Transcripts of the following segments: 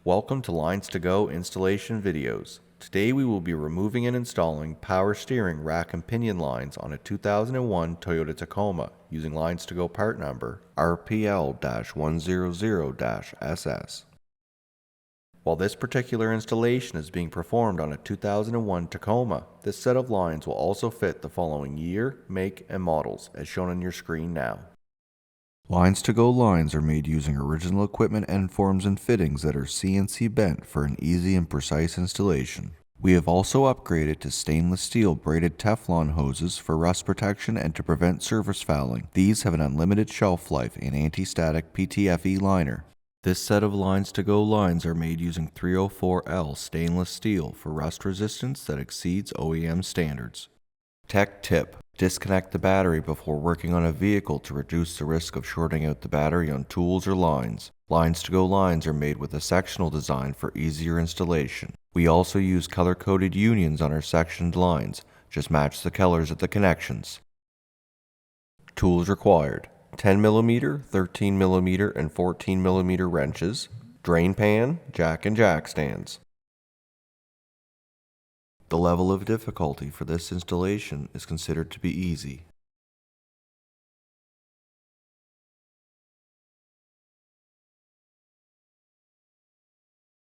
Welcome to LinesToGo installation videos. Today we will be removing and installing power steering rack and pinion lines on a 2001 Toyota Tacoma using LinesToGo part number RPL-100-SS. While this particular installation is being performed on a 2001 Tacoma, this set of lines will also fit the following year, make, and models as shown on your screen now. LinesToGo lines are made using original equipment end forms and fittings that are CNC bent for an easy and precise installation. We have also upgraded to stainless steel braided Teflon hoses for rust protection and to prevent surface fouling. These have an unlimited shelf life and anti-static PTFE liner. This set of LinesToGo lines are made using 304L stainless steel for rust resistance that exceeds OEM standards. Tech tip: disconnect the battery before working on a vehicle to reduce the risk of shorting out the battery on tools or lines. LinesToGo lines are made with a sectional design for easier installation. We also use color-coded unions on our sectioned lines. Just match the colors at the connections. Tools required: 10mm, 13mm, and 14mm wrenches, drain pan, jack and jack stands. The level of difficulty for this installation is considered to be easy.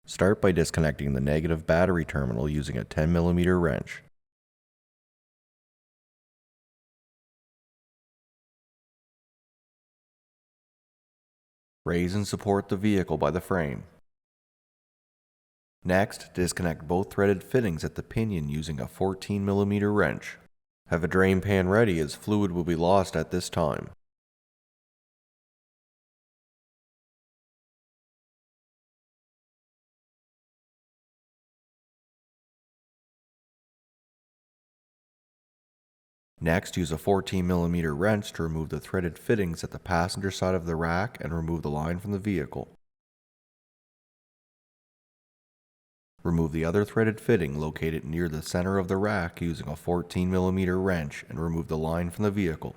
Start by disconnecting the negative battery terminal using a 10mm wrench. Raise and support the vehicle by the frame. Next, disconnect both threaded fittings at the pinion using a 14mm wrench. Have a drain pan ready as fluid will be lost at this time. Next, use a 14mm wrench to remove the threaded fittings at the passenger side of the rack and remove the line from the vehicle. Remove the other threaded fitting located near the center of the rack using a 14mm wrench and remove the line from the vehicle.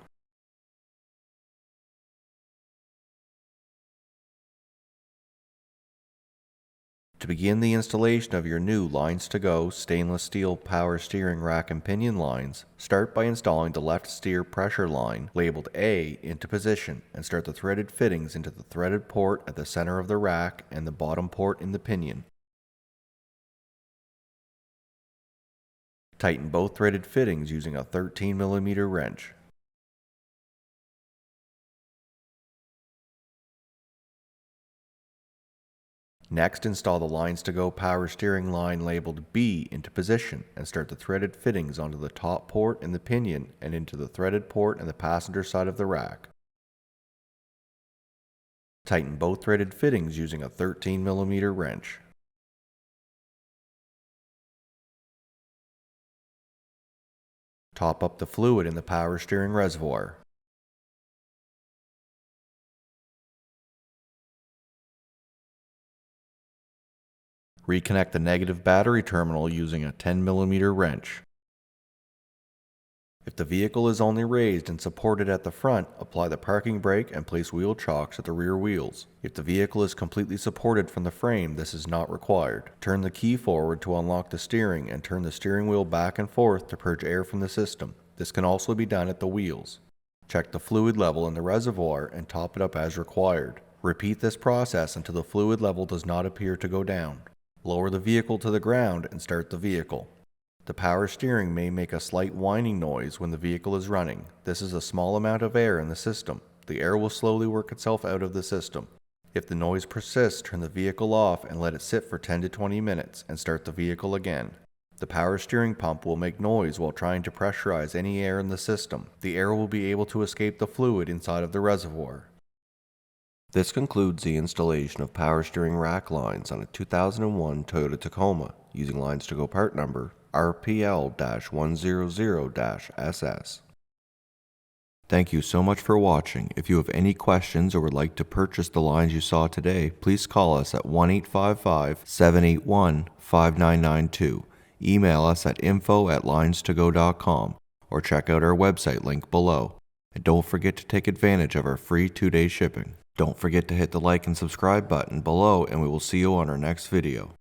To begin the installation of your new LinesToGo stainless steel power steering rack and pinion lines, start by installing the left steer pressure line labeled A into position and start the threaded fittings into the threaded port at the center of the rack and the bottom port in the pinion. Tighten both threaded fittings using a 13mm wrench. Next, install the LinesToGo power steering line labeled B into position and start the threaded fittings onto the top port in the pinion and into the threaded port in the passenger side of the rack. Tighten both threaded fittings using a 13mm wrench. Top up the fluid in the power steering reservoir. Reconnect the negative battery terminal using a 10mm wrench. If the vehicle is only raised and supported at the front, apply the parking brake and place wheel chocks at the rear wheels. If the vehicle is completely supported from the frame, this is not required. Turn the key forward to unlock the steering and turn the steering wheel back and forth to purge air from the system. This can also be done at the wheels. Check the fluid level in the reservoir and top it up as required. Repeat this process until the fluid level does not appear to go down. Lower the vehicle to the ground and start the vehicle. The power steering may make a slight whining noise when the vehicle is running. This is a small amount of air in the system. The air will slowly work itself out of the system. If the noise persists, turn the vehicle off and let it sit for 10 to 20 minutes and start the vehicle again. The power steering pump will make noise while trying to pressurize any air in the system. The air will be able to escape the fluid inside of the reservoir. This concludes the installation of power steering rack lines on a 2001 Toyota Tacoma using LinesToGo part number RPL-100-SS. Thank you so much for watching. If you have any questions or would like to purchase the lines you saw today, please call us at 1-855-781-5992. Email us at info@linestogo.com or check out our website link below. And don't forget to take advantage of our free 2-day shipping. Don't forget to hit the like and subscribe button below, and we will see you on our next video.